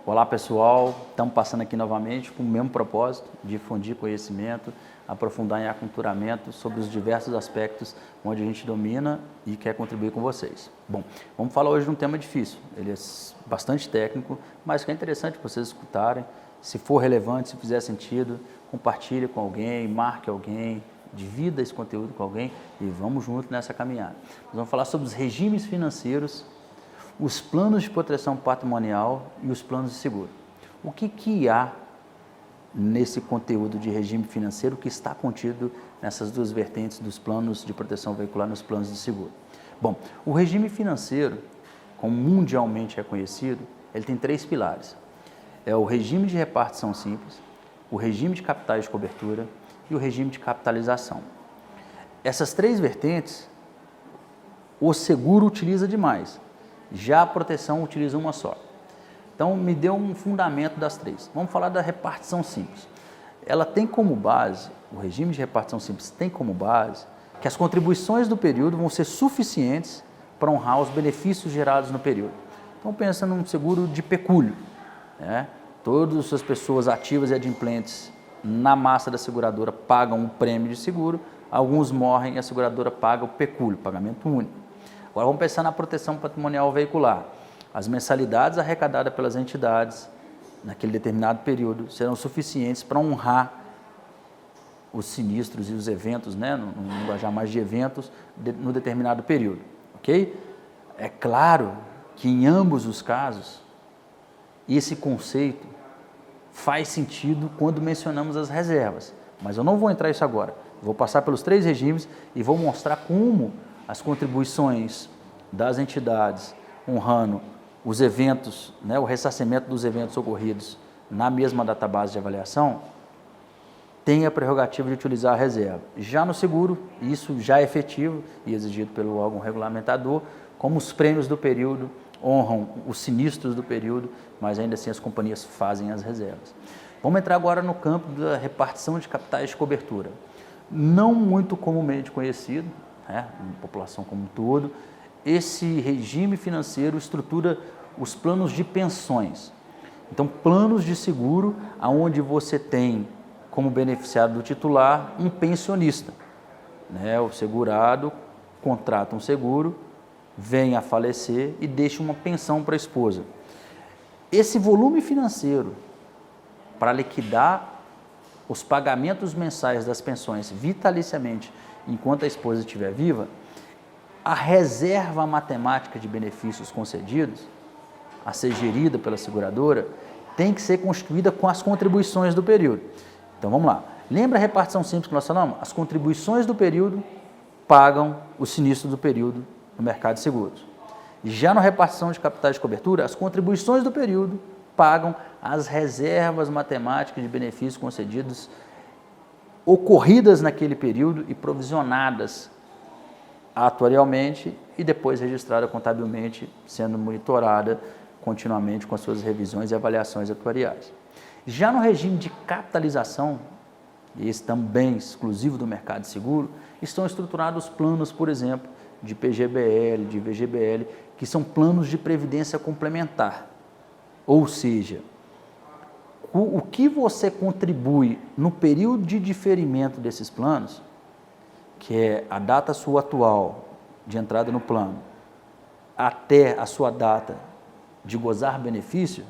Olá pessoal, estamos passando aqui novamente com o mesmo propósito, difundir conhecimento, aprofundar em aculturamento sobre os diversos aspectos onde a gente domina e quer contribuir com vocês. Bom, vamos falar hoje de um tema difícil, ele é bastante técnico, mas que é interessante vocês escutarem. Se for relevante, se fizer sentido, compartilhe com alguém, marque alguém, divida esse conteúdo com alguém e vamos junto nessa caminhada. Nós vamos falar sobre os regimes financeiros, os planos de proteção patrimonial e os planos de seguro. O que há nesse conteúdo de regime financeiro que está contido nessas duas vertentes dos planos de proteção veicular e nos planos de seguro? Bom, o regime financeiro, como mundialmente é conhecido, ele tem três pilares. É o regime de repartição simples, o regime de capitais de cobertura e o regime de capitalização. Essas três vertentes, o seguro utiliza demais. Já a proteção utiliza uma só. Então, me deu um fundamento das três. Vamos falar da repartição simples. Ela tem como base, o regime de repartição simples tem como base, que as contribuições do período vão ser suficientes para honrar os benefícios gerados no período. Então, pensa num seguro de pecúlio, né? Todas as pessoas ativas e adimplentes na massa da seguradora pagam um prêmio de seguro, alguns morrem e a seguradora paga o pecúlio, pagamento único. Agora vamos pensar na proteção patrimonial veicular. As mensalidades arrecadadas pelas entidades naquele determinado período serão suficientes para honrar os sinistros e os eventos, né, no linguajar mais de eventos, no determinado período. Ok? É claro que em ambos os casos, esse conceito faz sentido quando mencionamos as reservas. Mas eu não vou entrar nisso agora. Vou passar pelos três regimes e vou mostrar como as contribuições das entidades honrando os eventos, né, o ressarcimento dos eventos ocorridos na mesma database de avaliação, tem a prerrogativa de utilizar a reserva. Já no seguro, isso já é efetivo e exigido pelo órgão regulamentador, como os prêmios do período honram os sinistros do período, mas ainda assim as companhias fazem as reservas. Vamos entrar agora no campo da repartição de capitais de cobertura. Não muito comumente conhecido, né, na população como um todo, esse regime financeiro estrutura os planos de pensões. Então, planos de seguro, onde você tem como beneficiário do titular um pensionista, né? O segurado contrata um seguro, vem a falecer e deixa uma pensão para a esposa. Esse volume financeiro para liquidar os pagamentos mensais das pensões vitaliciamente enquanto a esposa estiver viva, a reserva matemática de benefícios concedidos, a ser gerida pela seguradora, tem que ser constituída com as contribuições do período. Então vamos lá. Lembra a repartição simples que nós falamos? As contribuições do período pagam o sinistro do período no mercado de seguros. Já na repartição de capitais de cobertura, as contribuições do período pagam as reservas matemáticas de benefícios concedidos ocorridas naquele período e provisionadas atuarialmente e depois registrada contabilmente, sendo monitorada continuamente com as suas revisões e avaliações atuariais. Já no regime de capitalização, esse também exclusivo do mercado de seguro, estão estruturados planos, por exemplo, de PGBL, de VGBL, que são planos de previdência complementar. Ou seja, o que você contribui no período de diferimento desses planos, que é a data sua atual de entrada no plano, até a sua data de gozar benefício,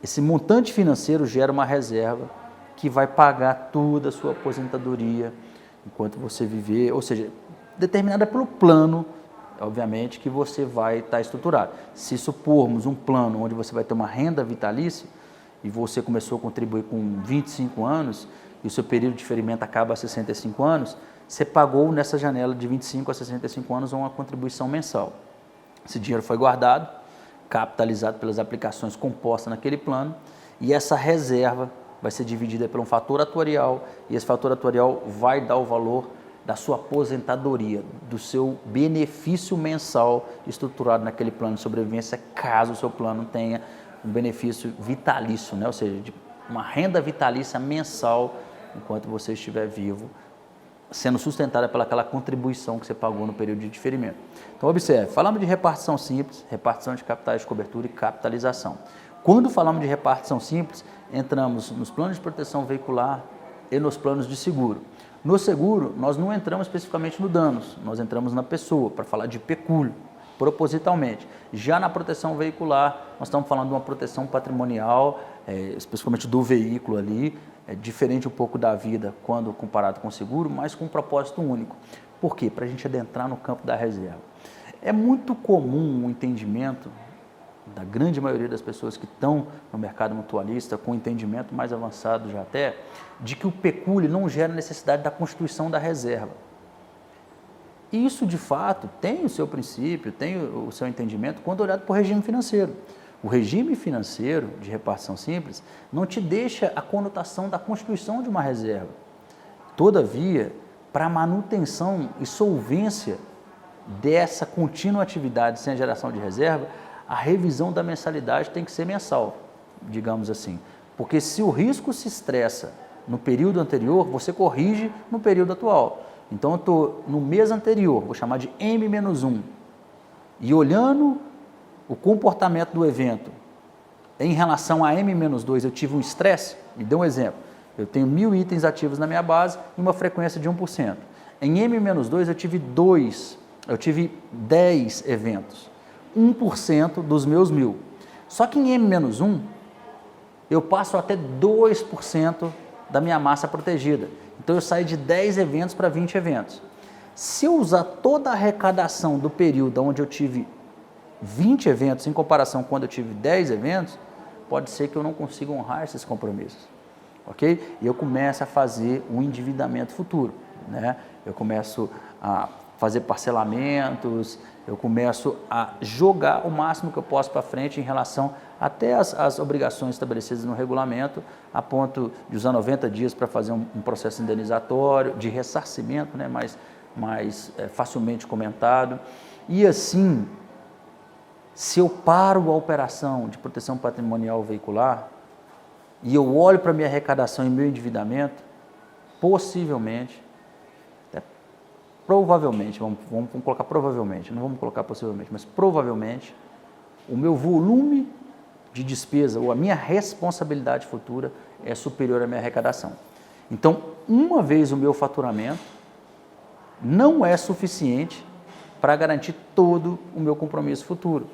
esse montante financeiro gera uma reserva que vai pagar toda a sua aposentadoria enquanto você viver, ou seja, determinada pelo plano, obviamente, que você vai estar estruturado. Se supormos um plano onde você vai ter uma renda vitalícia e você começou a contribuir com 25 anos e o seu período de diferimento acaba a 65 anos, você pagou nessa janela de 25 a 65 anos uma contribuição mensal. Esse dinheiro foi guardado, capitalizado pelas aplicações compostas naquele plano e essa reserva vai ser dividida por um fator atuarial e esse fator atuarial vai dar o valor da sua aposentadoria, do seu benefício mensal estruturado naquele plano de sobrevivência, caso o seu plano tenha um benefício vitalício, né? Ou seja, de uma renda vitalícia mensal enquanto você estiver vivo, sendo sustentada pelaquela contribuição que você pagou no período de diferimento. Então, observe, falamos de repartição simples, repartição de capitais de cobertura e capitalização. Quando falamos de repartição simples, entramos nos planos de proteção veicular e nos planos de seguro. No seguro, nós não entramos especificamente no danos, nós entramos na pessoa, para falar de pecúlio, propositalmente. Já na proteção veicular, nós estamos falando de uma proteção patrimonial, especificamente do veículo ali, diferente um pouco da vida quando comparado com o seguro, mas com um propósito único. Por quê? Para a gente adentrar no campo da reserva. É muito comum o entendimento da grande maioria das pessoas que estão no mercado mutualista, com entendimento mais avançado já até, de que o pecúlio não gera necessidade da constituição da reserva. E isso, de fato, tem o seu princípio, tem o seu entendimento quando olhado para o regime financeiro. O regime financeiro de repartição simples não te deixa a conotação da constituição de uma reserva. Todavia, para a manutenção e solvência dessa contínua atividade sem a geração de reserva, a revisão da mensalidade tem que ser mensal, digamos assim. Porque se o risco se estressa no período anterior, você corrige no período atual. Então, eu estou no mês anterior, vou chamar de M-1, e olhando o comportamento do evento em relação a M-2, eu tive um estresse, me dê um exemplo. Eu tenho 1.000 itens ativos na minha base e uma frequência de 1%. Em M-2, eu tive 10 eventos. 1% dos meus 1.000. Só que em M-1, eu passo até 2% da minha massa protegida. Então, eu saio de 10 eventos para 20 eventos. Se eu usar toda a arrecadação do período onde eu tive 20 eventos, em comparação com quando eu tive 10 eventos, pode ser que eu não consiga honrar esses compromissos. Ok? E eu começo a fazer um endividamento futuro. Né? Eu começo a fazer parcelamentos, eu começo a jogar o máximo que eu posso para frente em relação até as obrigações estabelecidas no regulamento, a ponto de usar 90 dias para fazer um processo indenizatório, de ressarcimento, né, mais facilmente comentado. E assim, se eu paro a operação de proteção patrimonial veicular e eu olho para a minha arrecadação e meu endividamento, possivelmente, provavelmente, vamos colocar provavelmente, não vamos colocar possivelmente, mas provavelmente, o meu volume de despesa ou a minha responsabilidade futura é superior à minha arrecadação. Então, uma vez o meu faturamento não é suficiente para garantir todo o meu compromisso futuro.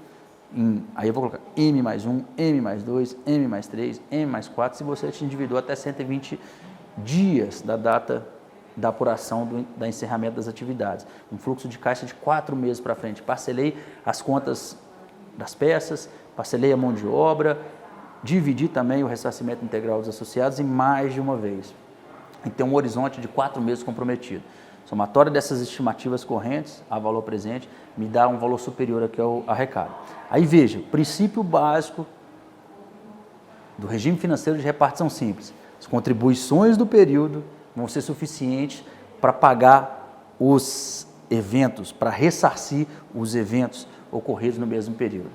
Aí eu vou colocar M+1, M+2, M+3, M+4, se você te endividou até 120 dias da data da apuração da encerramento das atividades. Um fluxo de caixa de 4 meses para frente. Parcelei as contas das peças, parcelei a mão de obra, dividi também o ressarcimento integral dos associados em mais de uma vez. E tem um horizonte de 4 meses comprometido. Somatória dessas estimativas correntes a valor presente me dá um valor superior aqui ao arrecado. Aí veja, princípio básico do regime financeiro de repartição simples. As contribuições do período vão ser suficientes para pagar os eventos, para ressarcir os eventos ocorridos no mesmo período.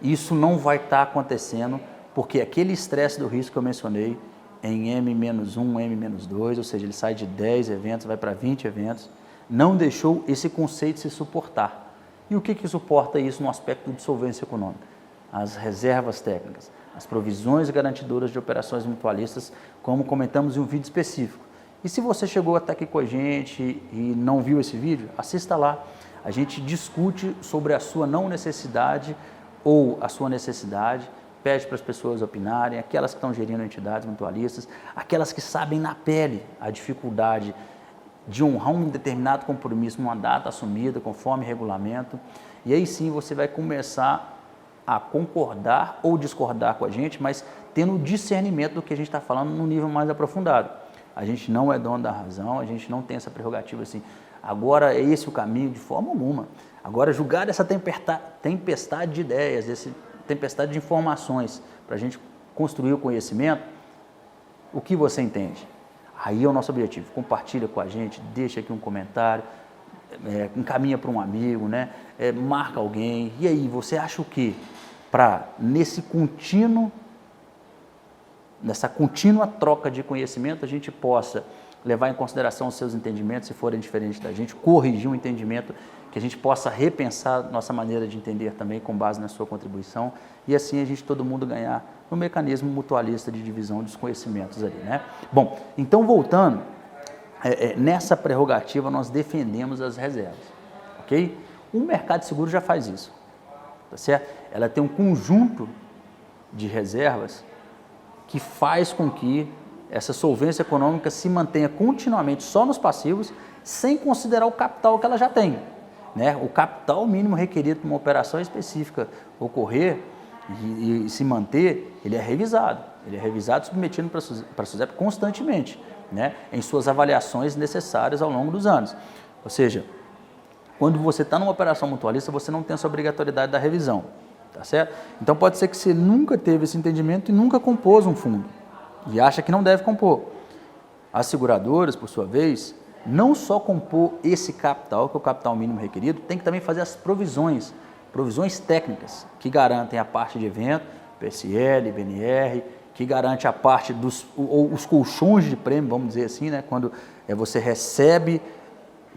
Isso não vai estar acontecendo porque aquele estresse do risco que eu mencionei em M-1, M-2, ou seja, ele sai de 10 eventos, vai para 20 eventos, não deixou esse conceito se suportar. E o que suporta isso no aspecto de solvência econômica? As reservas técnicas, as provisões garantidoras de operações mutualistas, como comentamos em um vídeo específico. E se você chegou até aqui com a gente e não viu esse vídeo, assista lá. A gente discute sobre a sua não necessidade ou a sua necessidade, pede para as pessoas opinarem, aquelas que estão gerindo entidades mutualistas, aquelas que sabem na pele a dificuldade de honrar um determinado compromisso numa data assumida, conforme regulamento, e aí sim você vai começar a concordar ou discordar com a gente, mas tendo o discernimento do que a gente está falando num nível mais aprofundado. A gente não é dono da razão, a gente não tem essa prerrogativa assim, agora é esse o caminho, de forma alguma. Agora, julgar essa tempestade de ideias, essa tempestade de informações, para a gente construir o conhecimento, o que você entende? Aí é o nosso objetivo, compartilha com a gente, deixa aqui um comentário, encaminha para um amigo, né? Marca alguém, e aí, você acha o quê? Para, nessa contínua troca de conhecimento, a gente possa levar em consideração os seus entendimentos, se forem diferentes da gente, corrigir um entendimento, que a gente possa repensar nossa maneira de entender também com base na sua contribuição, e assim a gente, todo mundo ganhar no mecanismo mutualista de divisão dos conhecimentos ali, né? Bom, então voltando, nessa prerrogativa nós defendemos as reservas, ok? O mercado de seguros já faz isso, tá certo? Ela tem um conjunto de reservas que faz com que essa solvência econômica se mantenha continuamente só nos passivos, sem considerar o capital que ela já tem, né? O capital mínimo requerido para uma operação específica ocorrer e se manter, ele é revisado submetido para a SUSEP constantemente, né? Em suas avaliações necessárias ao longo dos anos. Ou seja, quando você está numa operação mutualista, você não tem essa obrigatoriedade da revisão, tá certo? Então pode ser que você nunca teve esse entendimento e nunca compôs um fundo e acha que não deve compor. As seguradoras, por sua vez, não só compor esse capital, que é o capital mínimo requerido, tem que também fazer as provisões técnicas, que garantem a parte de evento, PSL, BNR, que garante a parte os colchões de prêmio, vamos dizer assim, né? Quando você recebe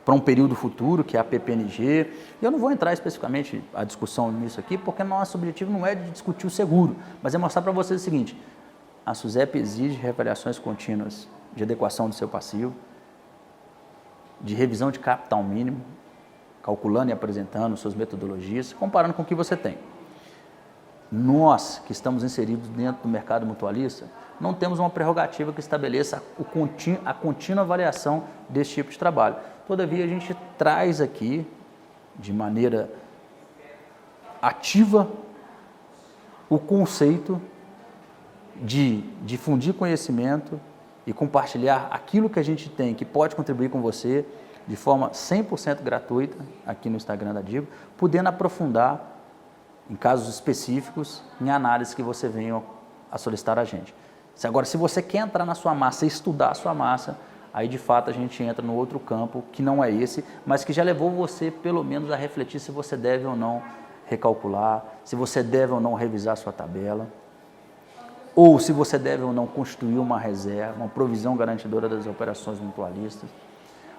para um período futuro, que é a PPNG. E eu não vou entrar especificamente a discussão nisso aqui, porque nosso objetivo não é de discutir o seguro, mas é mostrar para vocês o seguinte: a SUSEP exige reavaliações contínuas de adequação do seu passivo, de revisão de capital mínimo, calculando e apresentando suas metodologias, comparando com o que você tem. Nós, que estamos inseridos dentro do mercado mutualista, não temos uma prerrogativa que estabeleça a contínua avaliação desse tipo de trabalho. Todavia, a gente traz aqui, de maneira ativa, o conceito de difundir conhecimento e compartilhar aquilo que a gente tem, que pode contribuir com você, de forma 100% gratuita, aqui no Instagram da Digo, podendo aprofundar, em casos específicos, em análises que você venha a solicitar a gente. Agora, se você quer entrar na sua massa e estudar a sua massa, aí de fato a gente entra no outro campo, que não é esse, mas que já levou você pelo menos a refletir se você deve ou não recalcular, se você deve ou não revisar a sua tabela, ou se você deve ou não constituir uma reserva, uma provisão garantidora das operações mutualistas,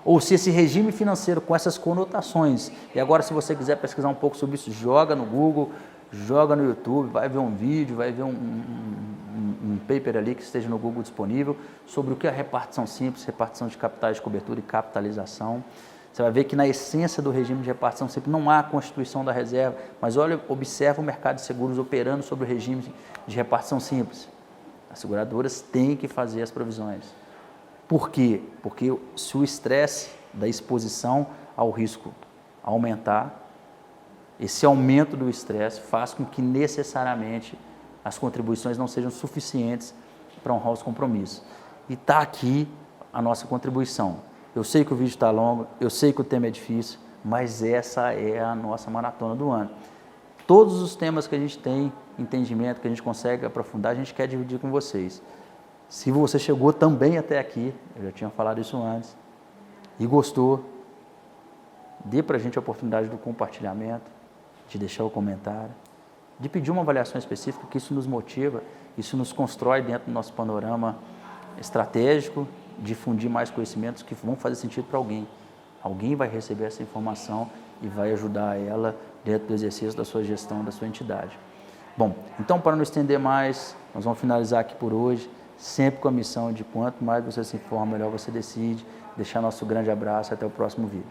ou se esse regime financeiro com essas conotações, e agora se você quiser pesquisar um pouco sobre isso, joga no Google, joga no YouTube, vai ver um vídeo, vai ver um paper ali que esteja no Google disponível, sobre o que é repartição simples, repartição de capitais de cobertura e capitalização. Você vai ver que na essência do regime de repartição simples não há a constituição da reserva, mas olha, observa o mercado de seguros operando sobre o regime de repartição simples. As seguradoras têm que fazer as provisões. Por quê? Porque se o estresse da exposição ao risco aumentar, esse aumento do estresse faz com que necessariamente as contribuições não sejam suficientes para honrar os compromissos. E está aqui a nossa contribuição. Eu sei que o vídeo está longo, eu sei que o tema é difícil, mas essa é a nossa maratona do ano. Todos os temas que a gente tem entendimento, que a gente consegue aprofundar, a gente quer dividir com vocês. Se você chegou também até aqui, eu já tinha falado isso antes, e gostou, dê para a gente a oportunidade do compartilhamento, de deixar o comentário, de pedir uma avaliação específica, que isso nos motiva, isso nos constrói dentro do nosso panorama estratégico, difundir mais conhecimentos que vão fazer sentido para alguém. Alguém vai receber essa informação e vai ajudar ela dentro do exercício da sua gestão, da sua entidade. Bom, então para não estender mais, nós vamos finalizar aqui por hoje, sempre com a missão de quanto mais você se informa, melhor você decide. Deixar nosso grande abraço e até o próximo vídeo.